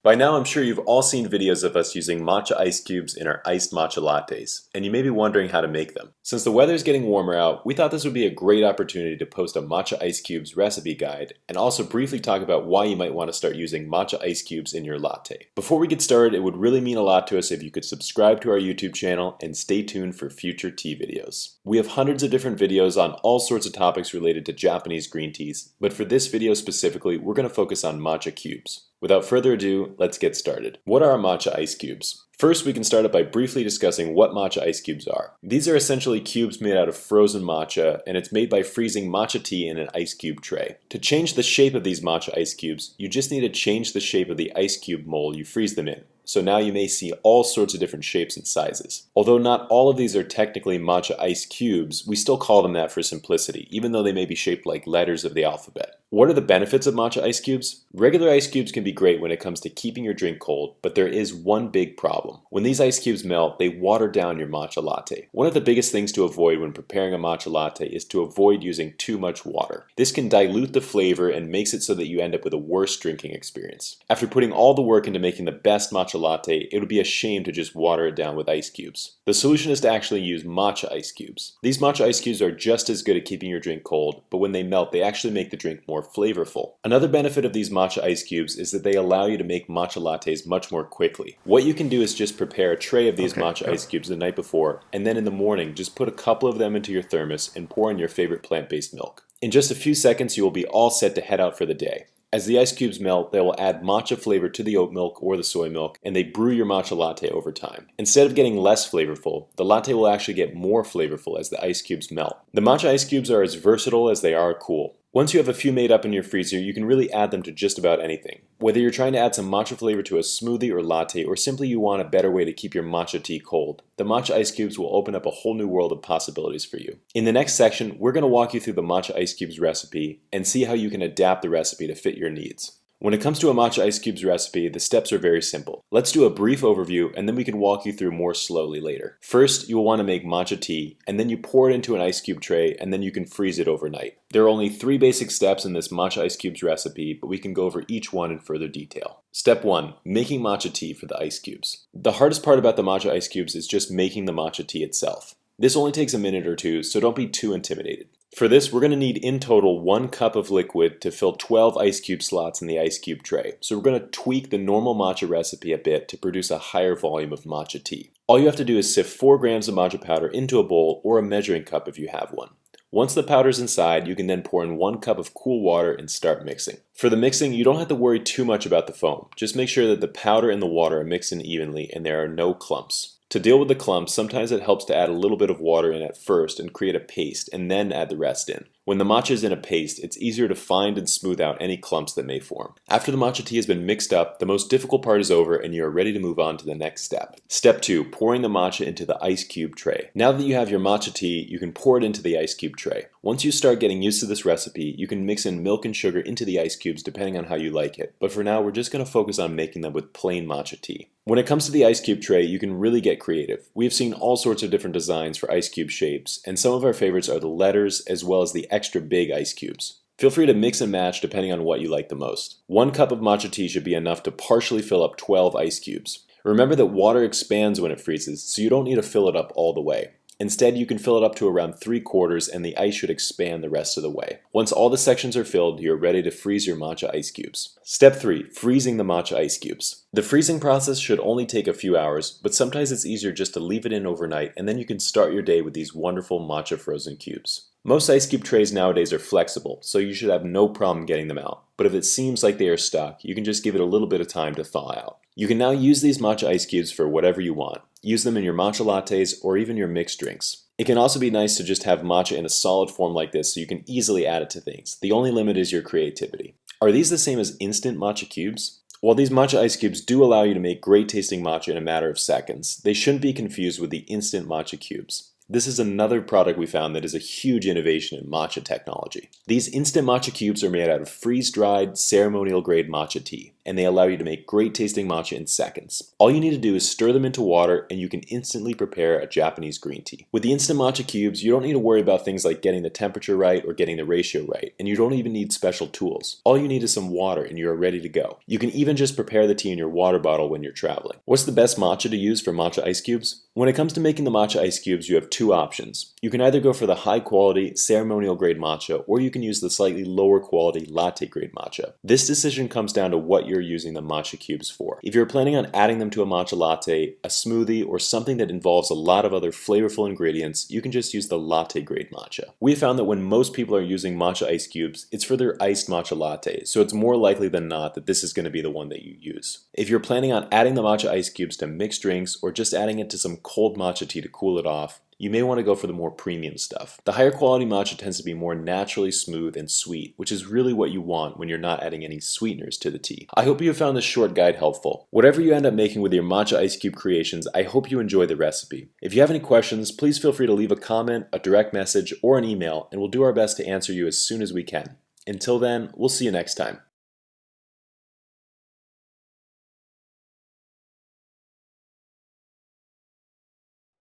By now, I'm sure you've all seen videos of us using matcha ice cubes in our iced matcha lattes, and you may be wondering how to make them. Since the weather is getting warmer out, we thought this would be a great opportunity to post a matcha ice cubes recipe guide, and also briefly talk about why you might want to start using matcha ice cubes in your latte. Before we get started, it would really mean a lot to us if you could subscribe to our YouTube channel and stay tuned for future tea videos. We have hundreds of different videos on all sorts of topics related to Japanese green teas, but for this video specifically, we're going to focus on matcha cubes. Without further ado, let's get started. What are matcha ice cubes? First, we can start out by briefly discussing what matcha ice cubes are. These are essentially cubes made out of frozen matcha, and it's made by freezing matcha tea in an ice cube tray. To change the shape of these matcha ice cubes, you just need to change the shape of the ice cube mold you freeze them in. So now you may see all sorts of different shapes and sizes. Although not all of these are technically matcha ice cubes, we still call them that for simplicity, even though they may be shaped like letters of the alphabet. What are the benefits of matcha ice cubes? Regular ice cubes can be great when it comes to keeping your drink cold, but there is one big problem. When these ice cubes melt, they water down your matcha latte. One of the biggest things to avoid when preparing a matcha latte is to avoid using too much water. This can dilute the flavor and makes it so that you end up with a worse drinking experience. After putting all the work into making the best matcha latte, it would be a shame to just water it down with ice cubes. The solution is to actually use matcha ice cubes. These matcha ice cubes are just as good at keeping your drink cold, but when they melt, they actually make the drink more flavorful. Another benefit of these matcha ice cubes is that they allow you to make matcha lattes much more quickly. What you can do is just prepare a tray of these matcha ice cubes the night before, and then in the morning, just put a couple of them into your thermos and pour in your favorite plant-based milk. In just a few seconds, you will be all set to head out for the day. As the ice cubes melt, they will add matcha flavor to the oat milk or the soy milk, and they brew your matcha latte over time. Instead of getting less flavorful, the latte will actually get more flavorful as the ice cubes melt. The matcha ice cubes are as versatile as they are cool. Once you have a few made up in your freezer, you can really add them to just about anything. Whether you're trying to add some matcha flavor to a smoothie or latte, or simply you want a better way to keep your matcha tea cold, the matcha ice cubes will open up a whole new world of possibilities for you. In the next section, we're going to walk you through the matcha ice cubes recipe and see how you can adapt the recipe to fit your needs. When it comes to a matcha ice cubes recipe, the steps are very simple. Let's do a brief overview and then we can walk you through more slowly later. First, you will want to make matcha tea, and then you pour it into an ice cube tray, and then you can freeze it overnight. There are only 3 basic steps in this matcha ice cubes recipe, but we can go over each one in further detail. Step 1. Making matcha tea for the ice cubes. The hardest part about the matcha ice cubes is just making the matcha tea itself. This only takes a minute or two, so don't be too intimidated. For this, we're going to need in total 1 cup of liquid to fill 12 ice cube slots in the ice cube tray. So we're going to tweak the normal matcha recipe a bit to produce a higher volume of matcha tea. All you have to do is sift 4 grams of matcha powder into a bowl or a measuring cup if you have one. Once the powder's inside, you can then pour in 1 cup of cool water and start mixing. For the mixing, you don't have to worry too much about the foam. Just make sure that the powder and the water are mixed in evenly and there are no clumps. To deal with the clumps, sometimes it helps to add a little bit of water in at first and create a paste, and then add the rest in. When the matcha is in a paste, it's easier to find and smooth out any clumps that may form. After the matcha tea has been mixed up, the most difficult part is over and you are ready to move on to the next step. Step 2. Pouring the matcha into the ice cube tray. Now that you have your matcha tea, you can pour it into the ice cube tray. Once you start getting used to this recipe, you can mix in milk and sugar into the ice cubes depending on how you like it. But for now, we're just going to focus on making them with plain matcha tea. When it comes to the ice cube tray, you can really get creative. We have seen all sorts of different designs for ice cube shapes, and some of our favorites are the letters as well as the extra big ice cubes. Feel free to mix and match depending on what you like the most. 1 cup of matcha tea should be enough to partially fill up 12 ice cubes. Remember that water expands when it freezes, so you don't need to fill it up all the way. Instead, you can fill it up to around 3/4 and the ice should expand the rest of the way. Once all the sections are filled, you're ready to freeze your matcha ice cubes. Step 3. Freezing the matcha ice cubes. The freezing process should only take a few hours, but sometimes it's easier just to leave it in overnight and then you can start your day with these wonderful matcha frozen cubes. Most ice cube trays nowadays are flexible, so you should have no problem getting them out. But if it seems like they are stuck, you can just give it a little bit of time to thaw out. You can now use these matcha ice cubes for whatever you want. Use them in your matcha lattes or even your mixed drinks. It can also be nice to just have matcha in a solid form like this so you can easily add it to things. The only limit is your creativity. Are these the same as instant matcha cubes? While these matcha ice cubes do allow you to make great tasting matcha in a matter of seconds, they shouldn't be confused with the instant matcha cubes. This is another product we found that is a huge innovation in matcha technology. These instant matcha cubes are made out of freeze-dried, ceremonial-grade matcha tea. and they allow you to make great tasting matcha in seconds. All you need to do is stir them into water and you can instantly prepare a Japanese green tea. With the instant matcha cubes, you don't need to worry about things like getting the temperature right or getting the ratio right, and you don't even need special tools. All you need is some water and you are ready to go. You can even just prepare the tea in your water bottle when you're traveling. What's the best matcha to use for matcha ice cubes? When it comes to making the matcha ice cubes, you have two options. You can either go for the high quality ceremonial grade matcha, or you can use the slightly lower quality latte grade matcha. This decision comes down to what you're using the matcha cubes for. If you're planning on adding them to a matcha latte, a smoothie, or something that involves a lot of other flavorful ingredients, you can just use the latte grade matcha. We have found that when most people are using matcha ice cubes, it's for their iced matcha latte, so it's more likely than not that this is going to be the one that you use. If you're planning on adding the matcha ice cubes to mixed drinks or just adding it to some cold matcha tea to cool it off, you may want to go for the more premium stuff. The higher quality matcha tends to be more naturally smooth and sweet, which is really what you want when you're not adding any sweeteners to the tea. I hope you have found this short guide helpful. Whatever you end up making with your matcha ice cube creations, I hope you enjoy the recipe. If you have any questions, please feel free to leave a comment, a direct message, or an email, and we'll do our best to answer you as soon as we can. Until then, we'll see you next time.